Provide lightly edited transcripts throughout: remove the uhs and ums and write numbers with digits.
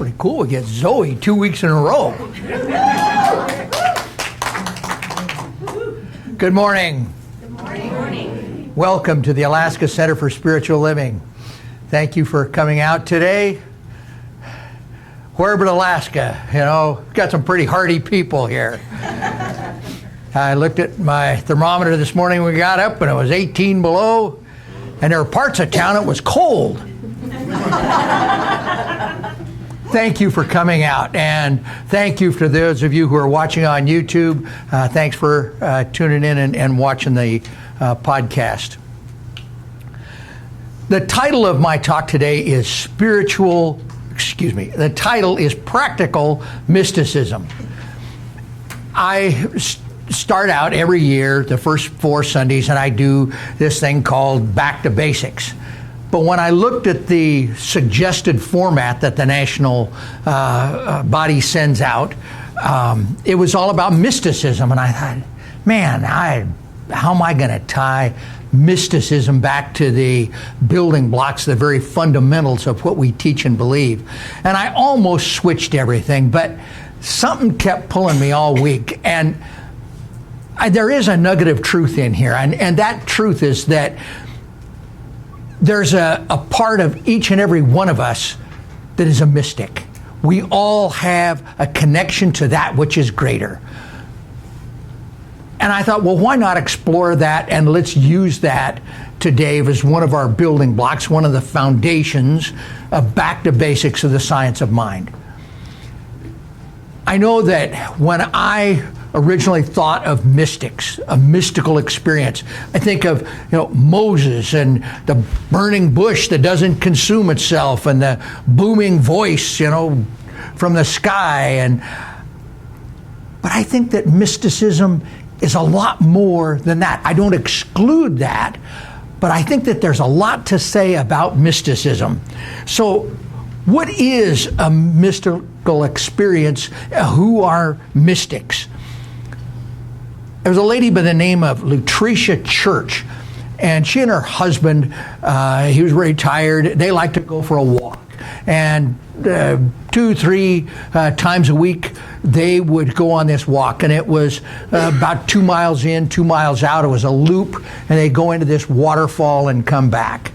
Pretty cool. We get Zoe 2 weeks in a row. Good morning. Good morning. Welcome to the Alaska Center for Spiritual Living. Thank you for coming out today. Where but Alaska? You know, got some pretty hardy people here. I looked at my thermometer this morning when we got up and it was 18 below, and there were parts of town it was cold. Thank you for coming out, and thank you for those of you who are watching on YouTube. Thanks for tuning in and watching the podcast. The title of my talk today is the title is Practical Mysticism. I start out every year, the first 4 Sundays, and I do this thing called Back to Basics. But when I looked at the suggested format that the national body sends out, it was all about mysticism. And I thought, man, how am I going to tie mysticism back to the building blocks, the very fundamentals of what we teach and believe? And I almost switched everything, but something kept pulling me all week. And there is a nugget of truth in here. And that truth is that there's a part of each and every one of us that is a mystic. We all have a connection to that which is greater. And I thought, well, why not explore that, and let's use that today as one of our building blocks, one of the foundations of back to basics of the science of mind. I know that when I originally thought of mystics, a mystical experience, I think of Moses and the burning bush that doesn't consume itself, and the booming voice from the sky. But I think that mysticism is a lot more than that. I don't exclude that, but I think that there's a lot to say about mysticism. So what is a mystical experience? Who are mystics? There was a lady by the name of Lucretia Church, and she and her husband, he was retired, they liked to go for a walk. And 2-3 times a week, they would go on this walk. And it was about 2 miles in, 2 miles out. It was a loop, and they'd go into this waterfall and come back.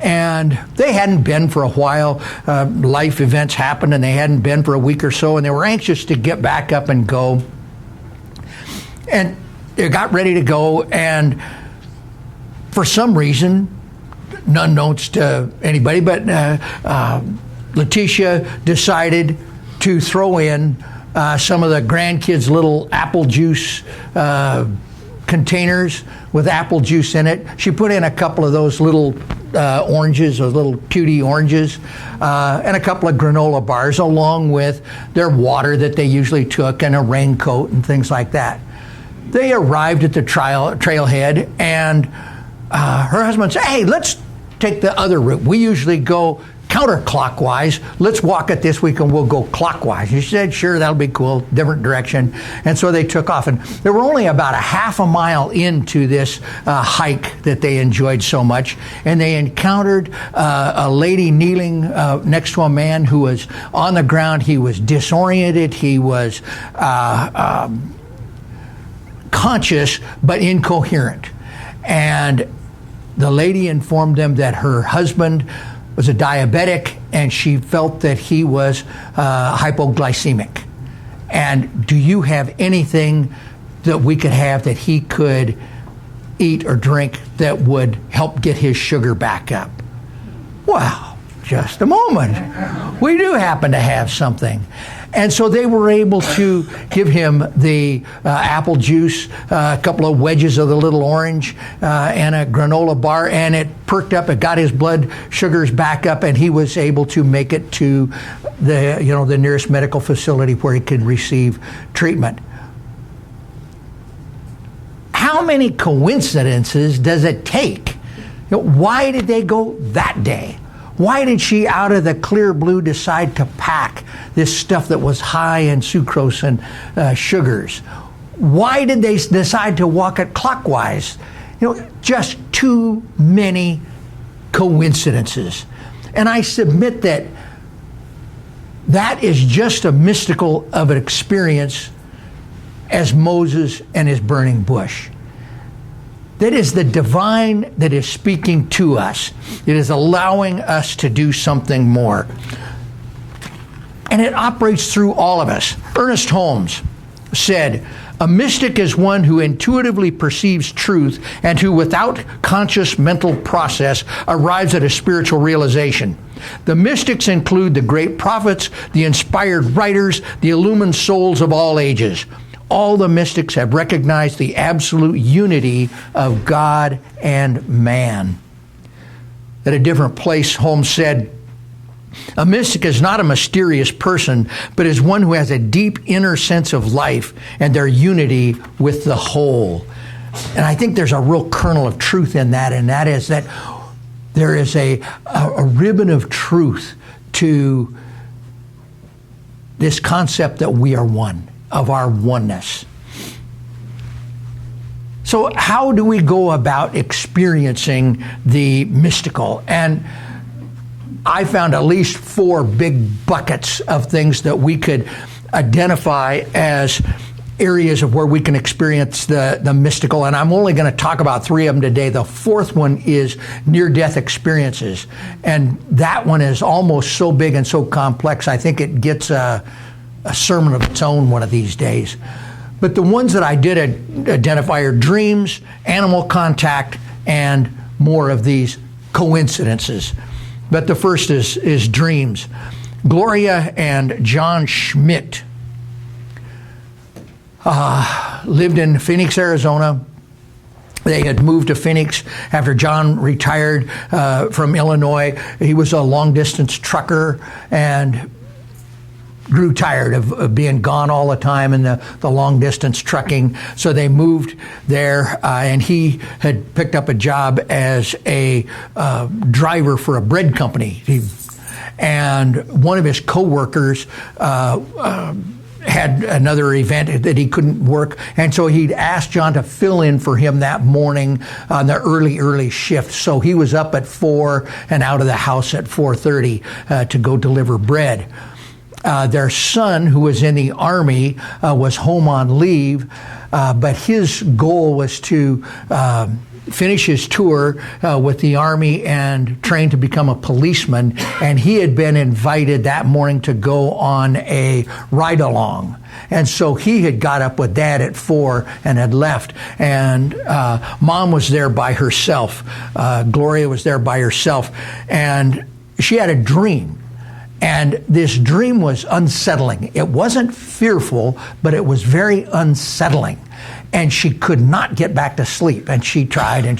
And they hadn't been for a while. Life events happened, and they hadn't been for a week or so, and they were anxious to get back up and go. And they got ready to go, and for some reason, unknowns to anybody, but Letitia decided to throw in some of the grandkids' little apple juice containers with apple juice in it. She put in a couple of those little oranges, those little cutie oranges, and a couple of granola bars, along with their water that they usually took, and a raincoat and things like that. They arrived at the trailhead, and her husband said, hey, let's take the other route. We usually go counterclockwise. Let's walk it this week and we'll go clockwise. And she said, sure, that'll be cool, different direction. And so they took off. And they were only about a half a mile into this hike that they enjoyed so much. And they encountered a lady kneeling next to a man who was on the ground. He was disoriented. He was conscious but incoherent. And the lady informed them that her husband was a diabetic, and she felt that he was hypoglycemic. And do you have anything that we could have that he could eat or drink that would help get his sugar back up? Well, just a moment. We do happen to have something. And so they were able to give him the apple juice, a couple of wedges of the little orange, and a granola bar, and it perked up. It got his blood sugars back up, and he was able to make it to the nearest medical facility where he could receive treatment. How many coincidences does it take? Why did they go that day? Why did she, out of the clear blue, decide to pack this stuff that was high in sucrose and sugars? Why did they decide to walk it clockwise? Just too many coincidences. And I submit that that is just as mystical of an experience as Moses and his burning bush. That is the divine that is speaking to us. It is allowing us to do something more. And it operates through all of us. Ernest Holmes said, "A mystic is one who intuitively perceives truth and who, without conscious mental process, arrives at a spiritual realization. The mystics include the great prophets, the inspired writers, the illumined souls of all ages. All the mystics have recognized the absolute unity of God and man." At a different place, Holmes said, "A mystic is not a mysterious person, but is one who has a deep inner sense of life and their unity with the whole." And I think there's a real kernel of truth in that, and that is that there is a ribbon of truth to this concept that we are one, of our oneness. So how do we go about experiencing the mystical? And I found at least 4 big buckets of things that we could identify as areas of where we can experience the mystical, and I'm only going to talk about 3 of them today. The 4th one is near-death experiences, and that one is almost so big and so complex, I think it gets a sermon of its own one of these days. But the ones that I did identify are dreams, animal contact, and more of these coincidences. But the first is dreams. Gloria and John Schmidt lived in Phoenix, Arizona. They had moved to Phoenix after John retired from Illinois. He was a long-distance trucker and grew tired of being gone all the time in the long-distance trucking. So they moved there, and he had picked up a job as a driver for a bread company. And one of his coworkers had another event that he couldn't work, and so he'd asked John to fill in for him that morning on the early shift. So he was up at 4 and out of the house at 4:30 to go deliver bread. Their son, who was in the Army, was home on leave, but his goal was to finish his tour with the Army and train to become a policeman, and he had been invited that morning to go on a ride-along. And so he had got up with Dad at 4 and had left, and Mom was there by herself. Gloria was there by herself, and she had a dream. And this dream was unsettling. It wasn't fearful, but it was very unsettling. And she could not get back to sleep. And she tried, and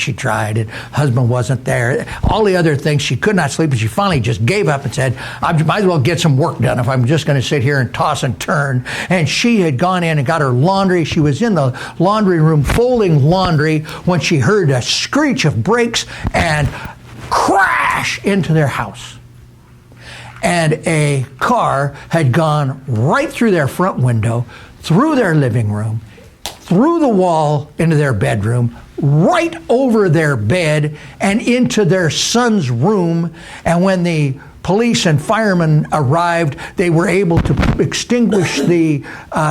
husband wasn't there. All the other things, she could not sleep, and she finally just gave up and said, I might as well get some work done if I'm just going to sit here and toss and turn. And she had gone in and got her laundry. She was in the laundry room folding laundry when she heard a screech of brakes and crash into their house. And a car had gone right through their front window, through their living room, through the wall into their bedroom, right over their bed, and into their son's room. And when the police and firemen arrived, they were able to extinguish the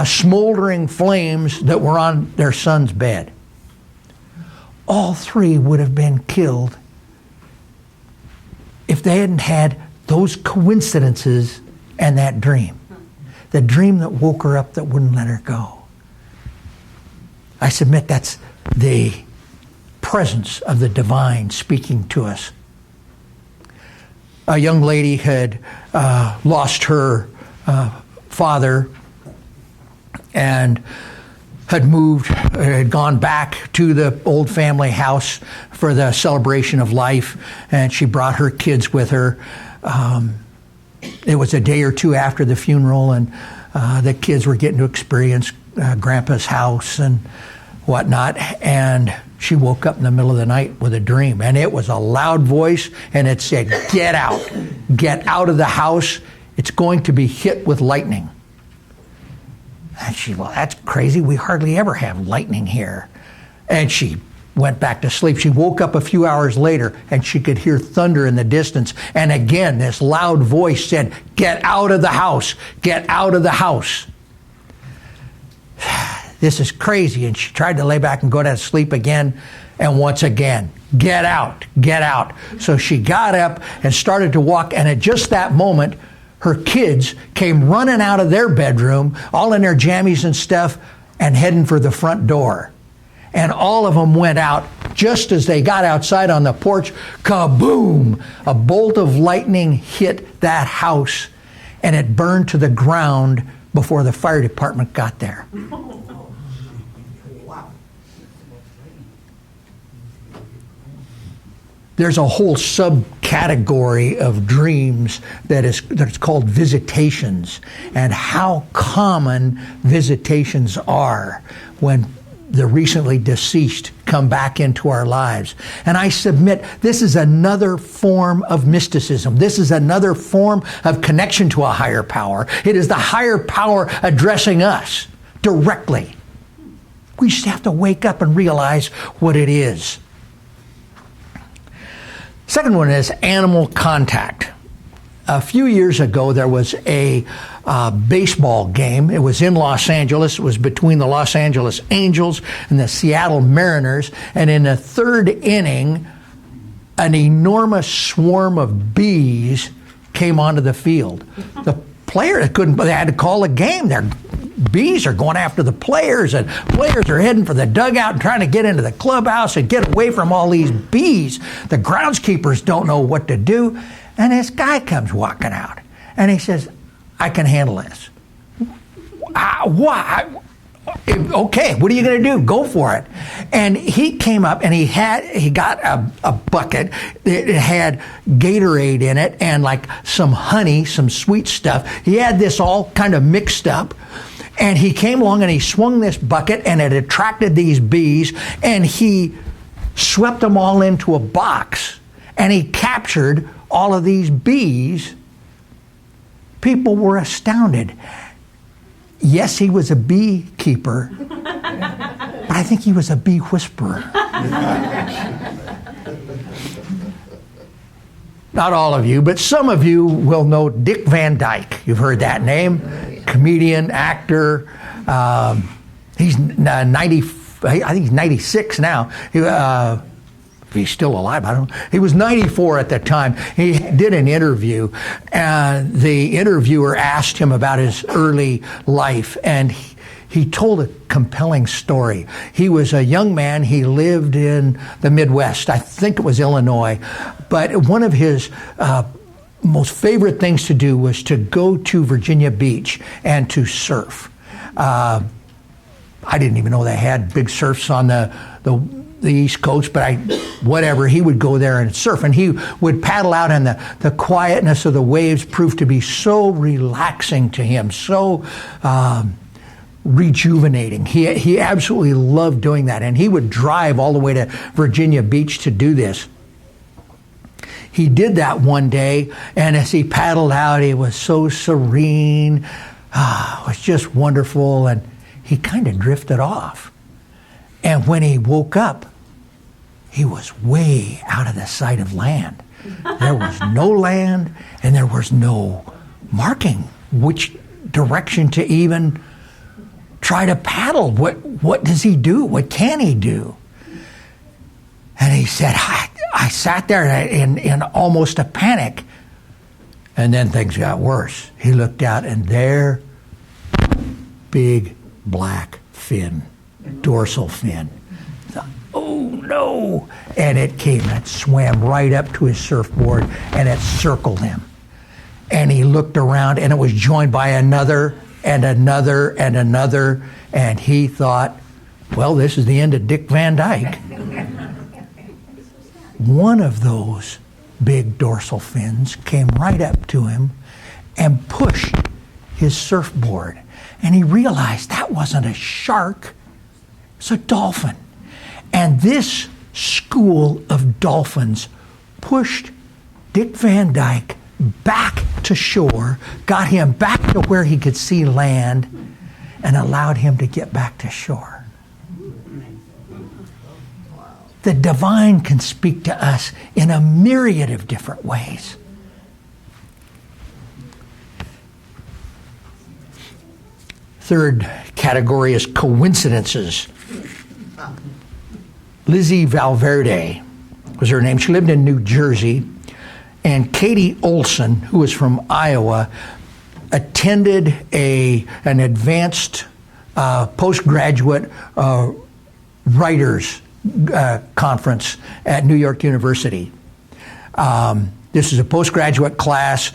smoldering flames that were on their son's bed. All 3 would have been killed if they hadn't had those coincidences and that dream. The dream that woke her up that wouldn't let her go. I submit that's the presence of the divine speaking to us. A young lady had lost her father and had gone back to the old family house for the celebration of life, and she brought her kids with her. It was a day or 2 after the funeral, and the kids were getting to experience Grandpa's house and whatnot, and she woke up in the middle of the night with a dream, and it was a loud voice, and it said, get out of the house, it's going to be hit with lightning. And she, well, that's crazy, we hardly ever have lightning here. And she went back to sleep. She woke up a few hours later and she could hear thunder in the distance. And again, this loud voice said, "Get out of the house, get out of the house." This is crazy. And she tried to lay back and go to sleep again. And once again, "Get out, get out." So she got up and started to walk. And at just that moment, her kids came running out of their bedroom, all in their jammies and stuff, and heading for the front door. And all of them went out. Just as they got outside on the porch, kaboom! A bolt of lightning hit that house, and it burned to the ground before the fire department got there. There's a whole subcategory of dreams that's called visitations, and how common visitations are when the recently deceased come back into our lives. And I submit this is another form of mysticism. This is another form of connection to a higher power. It is the higher power addressing us directly. We just have to wake up and realize what it is. Second one is animal contact. A few years ago, there was a baseball game. It was in Los Angeles. It was between the Los Angeles Angels and the Seattle Mariners. And in the third inning, an enormous swarm of bees came onto the field. The players they had to call a game. Their bees are going after the players, and players are heading for the dugout and trying to get into the clubhouse and get away from all these bees. The groundskeepers don't know what to do. And this guy comes walking out, and he says, "I can handle this." Why? Okay, what are you going to do? Go for it. And he came up, and he got a bucket. It had Gatorade in it, and like some honey, some sweet stuff. He had this all kind of mixed up. And he came along and he swung this bucket, and it attracted these bees, and he swept them all into a box, and he captured all of these bees. People were astounded. Yes, he was a beekeeper, but I think he was a bee whisperer. Not all of you, but some of you will know Dick Van Dyke. You've heard that name. Comedian, actor. He's 90. I think he's 96 now. If he's still alive, I don't know. He was 94 at that time. He did an interview, and the interviewer asked him about his early life, and he told a compelling story. He was a young man. He lived in the Midwest. I think it was Illinois. But one of his most favorite things to do was to go to Virginia Beach and to surf. I didn't even know they had big surfs on the East Coast, but whatever, he would go there and surf, and he would paddle out, and the quietness of the waves proved to be so relaxing to him, so rejuvenating. He absolutely loved doing that, and he would drive all the way to Virginia Beach to do this. He did that one day, and as he paddled out, he was so serene. It was just wonderful, and he kind of drifted off. And when he woke up, he was way out of the sight of land. There was no land, and there was no marking which direction to even try to paddle. What does he do? What can he do? And he said, I sat there in almost a panic. And then things got worse. He looked out, and there, big black fin, dorsal fin. Oh no! And it swam right up to his surfboard, and it circled him. And he looked around, and it was joined by another and another and another, and he thought, well, this is the end of Dick Van Dyke. One of those big dorsal fins came right up to him and pushed his surfboard. And he realized that wasn't a shark, it's a dolphin. And this school of dolphins pushed Dick Van Dyke back to shore, got him back to where he could see land, and allowed him to get back to shore. the divine can speak to us in a myriad of different ways. Third category is coincidences. Lizzie Valverde was her name. She lived in New Jersey. And Katie Olson, who was from Iowa, attended an advanced postgraduate writers conference at New York University. This is a postgraduate class.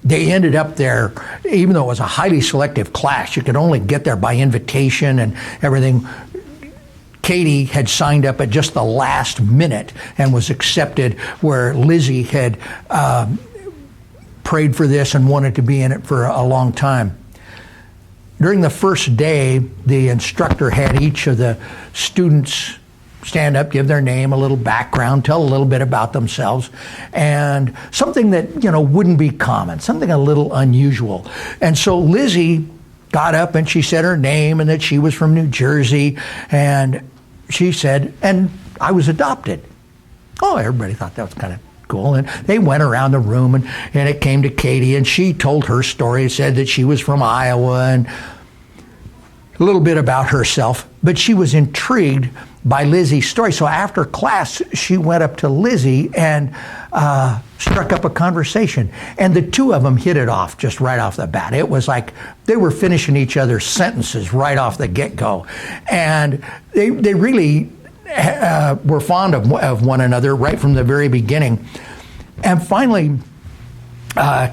They ended up there, even though it was a highly selective class, you could only get there by invitation and everything. Katie had signed up at just the last minute and was accepted, where Lizzie had prayed for this and wanted to be in it for a long time. During the first day, the instructor had each of the students stand up, give their name, a little background, tell a little bit about themselves, and something that, wouldn't be common, something a little unusual. And so Lizzie got up and she said her name and that she was from New Jersey, and she said, and I was adopted. Oh, everybody thought that was kind of cool. And they went around the room, and it came to Katie, and she told her story, said that she was from Iowa and a little bit about herself, but she was intrigued by Lizzie's story. So after class, she went up to Lizzie and struck up a conversation. And the two of them hit it off just right off the bat. It was like they were finishing each other's sentences right off the get-go. And they really were fond of one another right from the very beginning. And finally,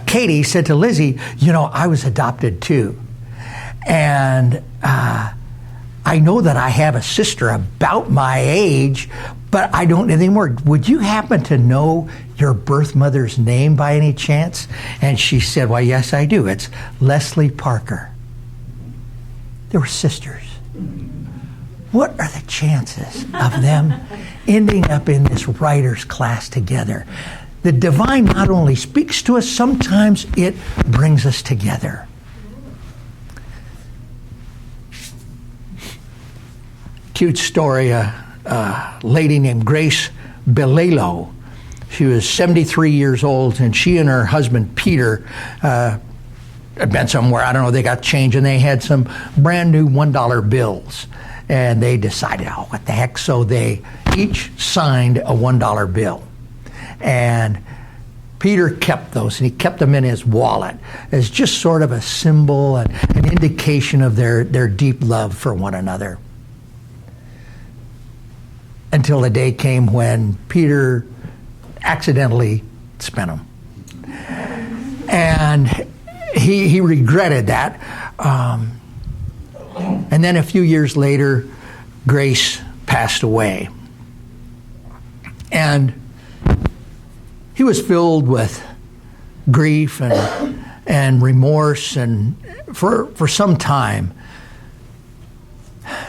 Katie said to Lizzie, I was adopted too. And I know that I have a sister about my age, but I don't know anything more. Would you happen to know your birth mother's name by any chance? And she said, well, yes, I do. It's Leslie Parker. They were sisters. What are the chances of them ending up in this writer's class together? The divine not only speaks to us, sometimes it brings us together. Cute story, a lady named Grace Balelo. She was 73 years old, and she and her husband, Peter, had been somewhere, I don't know, they got change, and they had some brand new $1 bills. And they decided, what the heck? So they each signed a $1 bill. And Peter kept those, and he kept them in his wallet as just sort of a symbol, and an indication of their deep love for one another. Until the day came when Peter accidentally spent them. And he regretted that. And then a few years later, Grace passed away. And he was filled with grief and remorse and for some time.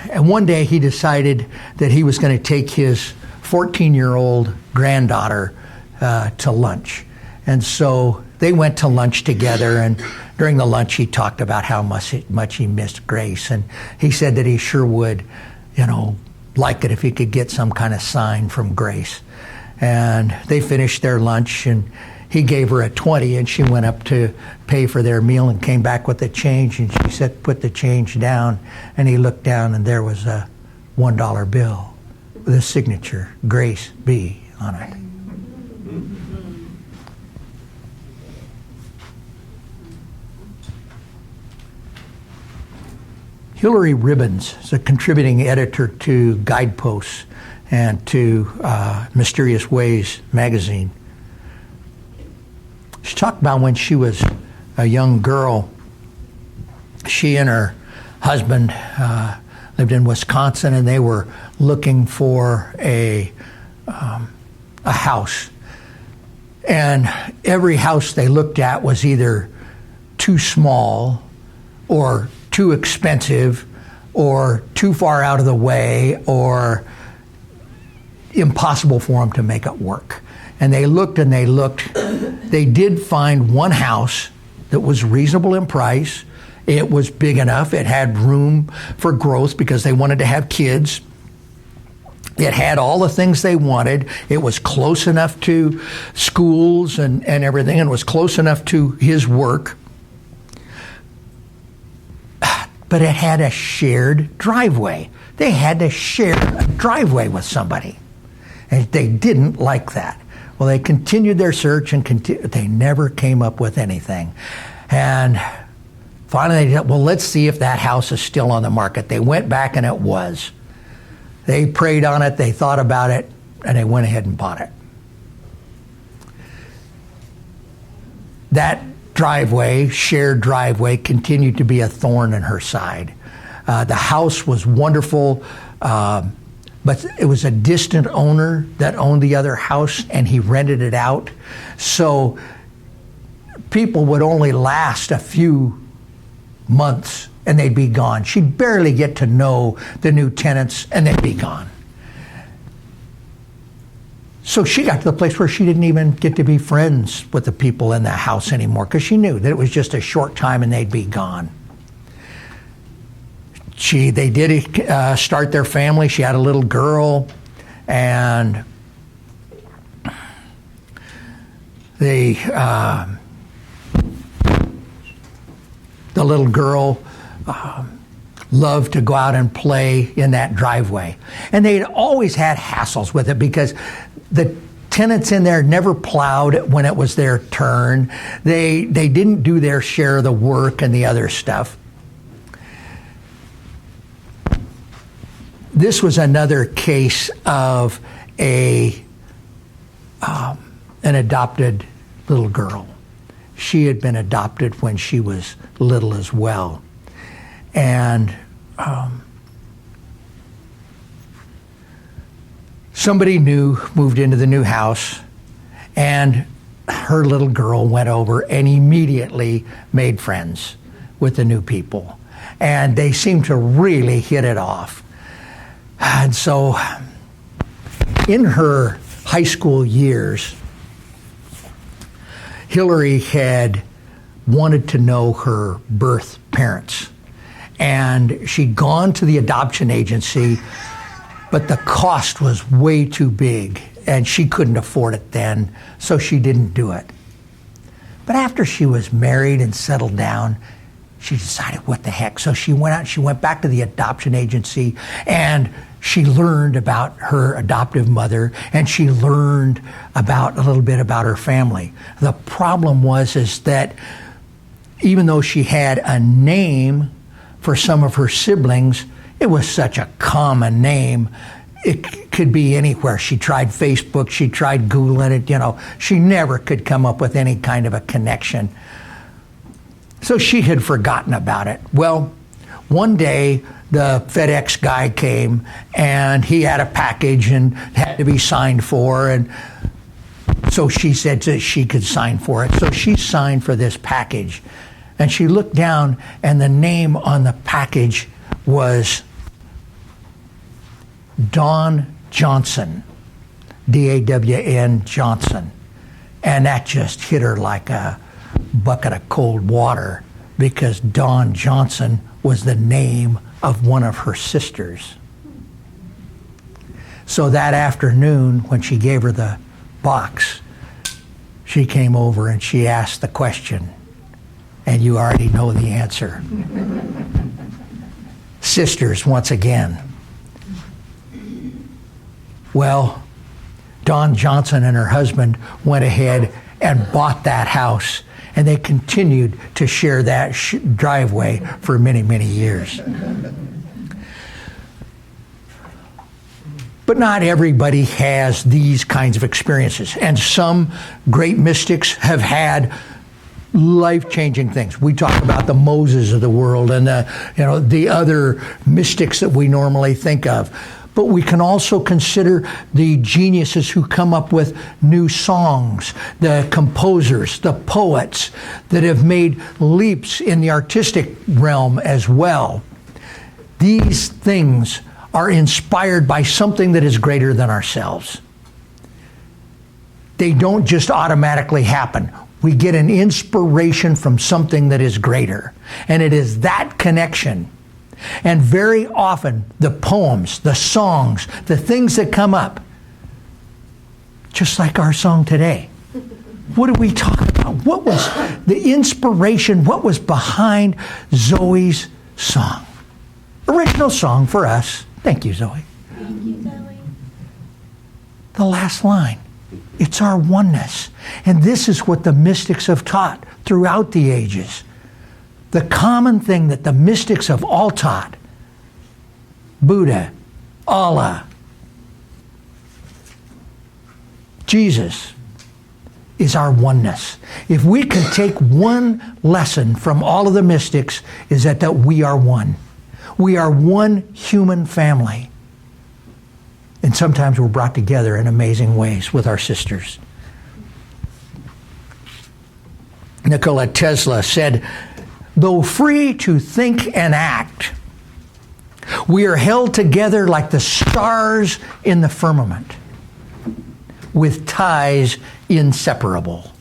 And one day he decided that he was going to take his 14-year-old granddaughter to lunch. And so they went to lunch together, and during the lunch he talked about how much he missed Grace. And he said that he sure would, like it if he could get some kind of sign from Grace. And they finished their lunch, and he gave her a 20, and she went up to pay for their meal and came back with the change, and she said, put the change down. And he looked down, and there was a $1 bill with a signature, Grace B, on it. Hillary Ribbons is a contributing editor to Guideposts and to Mysterious Ways magazine. She talked about when she was a young girl, she and her husband lived in Wisconsin, and they were looking for a house. And every house they looked at was either too small or too expensive or too far out of the way or impossible for them to make it work. And they looked and they looked. They did find one house that was reasonable in price. It was big enough. It had room for growth because they wanted to have kids. It had all the things they wanted. It was close enough to schools and everything, and was close enough to his work. But it had a shared driveway. They had to share a driveway with somebody. And they didn't like that. Well, they continued their search, and they never came up with anything. And finally, they said, well, let's see if that house is still on the market. They went back, and it was. They prayed on it, they thought about it, and they went ahead and bought it. That driveway, shared driveway, continued to be a thorn in her side. The house was wonderful, but it was a distant owner that owned the other house, and he rented it out. So people would only last a few months, and they'd be gone. She'd barely get to know the new tenants, and they'd be gone. So she got to the place where she didn't even get to be friends with the people in the house anymore, because she knew that it was just a short time and they'd be gone. They did start their family. She had a little girl, and the little girl loved to go out and play in that driveway. And they'd always had hassles with it because the tenants in there never plowed when it was their turn. They didn't do their share of the work and the other stuff. This was another case of an adopted little girl. She had been adopted when she was little as well. And somebody new moved into the new house, and her little girl went over and immediately made friends with the new people. And they seemed to really hit it off. And so in her high school years, Hillary had wanted to know her birth parents. And she'd gone to the adoption agency, but the cost was way too big, and she couldn't afford it then, so she didn't do it. But after she was married and settled down, she decided, what the heck? So she went out and she went back to the adoption agency, and she learned about her adoptive mother, and she learned about a little bit about her family. The problem was that even though she had a name for some of her siblings, it was such a common name. It could be anywhere. She tried Facebook, she tried Googling it, she never could come up with any kind of a connection. So she had forgotten about it. Well, one day the FedEx guy came, and he had a package and had to be signed for, and so she said that she could sign for it. So she signed for this package, and she looked down, and the name on the package was Dawn Johnson, D-A-W-N Johnson. And that just hit her like a bucket of cold water, because Dawn Johnson was the name of one of her sisters. So that afternoon, when she gave her the box, she came over and she asked the question, and you already know the answer. Sisters, once again. Well, Dawn Johnson and her husband went ahead and bought that house, and they continued to share that driveway for many, many years. But not everybody has these kinds of experiences, and some great mystics have had life-changing things. We talk about the Moses of the world and the other mystics that we normally think of. But we can also consider the geniuses who come up with new songs, the composers, the poets that have made leaps in the artistic realm as well. These things are inspired by something that is greater than ourselves. They don't just automatically happen. We get an inspiration from something that is greater. And it is that connection And very often, the poems, the songs, the things that come up, just like our song today. What did we talk about? What was the inspiration? What was behind Zoe's song? Original song for us. Thank you, Zoe. Thank you, Zoe. The last line. It's our oneness. And this is what the mystics have taught throughout the ages. The common thing that the mystics have all taught, Buddha, Allah, Jesus, is our oneness. If we can take one lesson from all of the mystics, is that we are one. We are one human family. And sometimes we're brought together in amazing ways with our sisters. Nikola Tesla said, though free to think and act, we are held together like the stars in the firmament, with ties inseparable.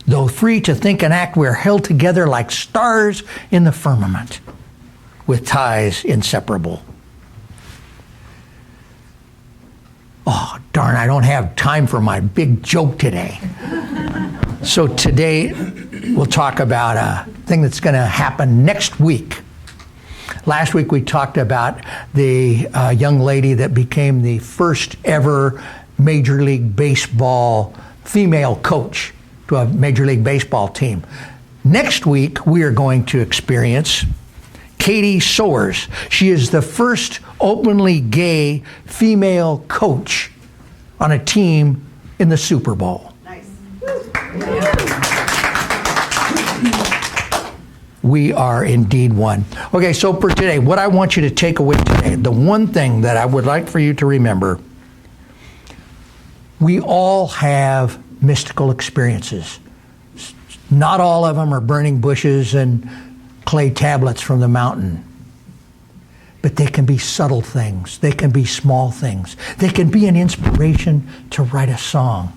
Though free to think and act, we are held together like stars in the firmament, with ties inseparable. Oh, darn, I don't have time for my big joke today. So today, we'll talk about a thing that's going to happen next week. Last week, we talked about the young lady that became the first ever Major League Baseball female coach to a Major League Baseball team. Next week, we are going to experience Katie Soers. She is the first openly gay female coach on a team in the Super Bowl. Nice. We are indeed one. Okay, so for today, what I want you to take away today, the one thing that I would like for you to remember, we all have mystical experiences. Not all of them are burning bushes and clay tablets from the mountain. But they can be subtle things. They can be small things. They can be an inspiration to write a song.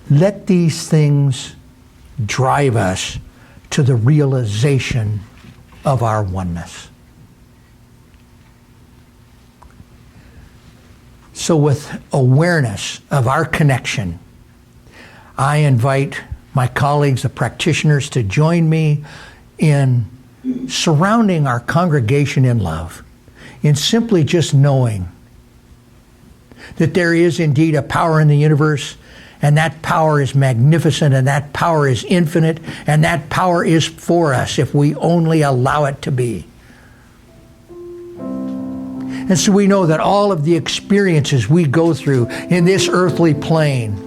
Let these things drive us to the realization of our oneness. So with awareness of our connection, I invite my colleagues, the practitioners, to join me in surrounding our congregation in love, in simply just knowing that there is indeed a power in the universe, and that power is magnificent, and that power is infinite, and that power is for us if we only allow it to be. And so we know that all of the experiences we go through in this earthly plane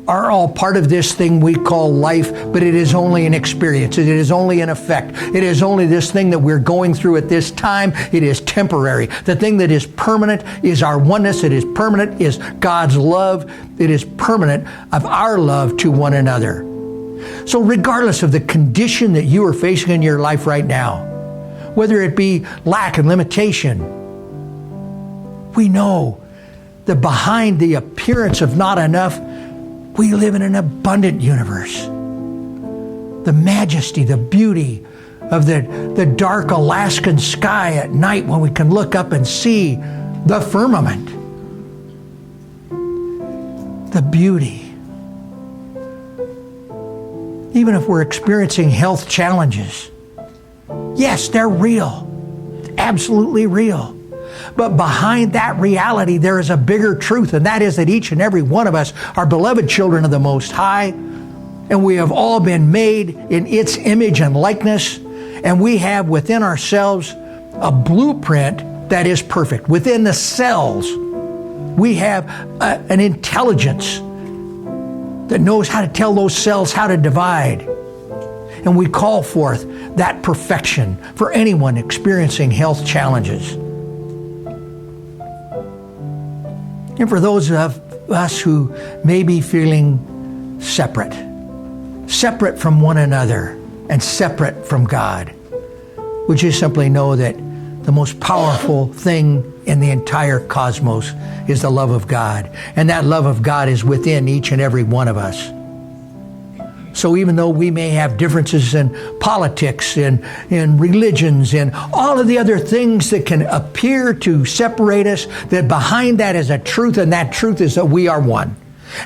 are all part of this thing we call life, but it is only an experience. It is only an effect. It is only this thing that we're going through at this time. It is temporary. The thing that is permanent is our oneness. It is permanent is God's love. It is permanent of our love to one another. So regardless of the condition that you are facing in your life right now, whether it be lack and limitation, we know that behind the appearance of not enough, we live in an abundant universe. The majesty, the beauty of the dark Alaskan sky at night when we can look up and see the firmament. The beauty. Even if we're experiencing health challenges, yes, they're real, absolutely real. But behind that reality, there is a bigger truth, and that is that each and every one of us are beloved children of the Most High, and we have all been made in its image and likeness, and we have within ourselves a blueprint that is perfect. Within the cells, we have an intelligence that knows how to tell those cells how to divide. And we call forth that perfection for anyone experiencing health challenges. And for those of us who may be feeling separate from one another and separate from God, would you simply know that the most powerful thing in the entire cosmos is the love of God. And that love of God is within each and every one of us. So even though we may have differences in politics, in religions, and all of the other things that can appear to separate us, that behind that is a truth, and that truth is that we are one.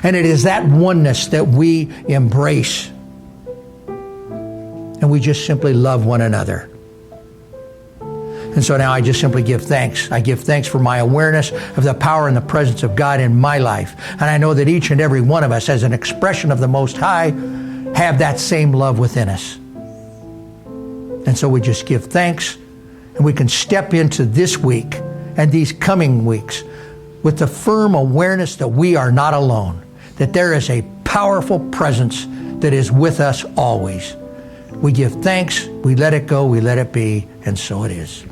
And it is that oneness that we embrace. And we just simply love one another. And so now I just simply give thanks. I give thanks for my awareness of the power and the presence of God in my life. And I know that each and every one of us, as an expression of the Most High, have that same love within us. And so we just give thanks, and we can step into this week and these coming weeks with the firm awareness that we are not alone, that there is a powerful presence that is with us always. We give thanks, we let it go, we let it be, and so it is.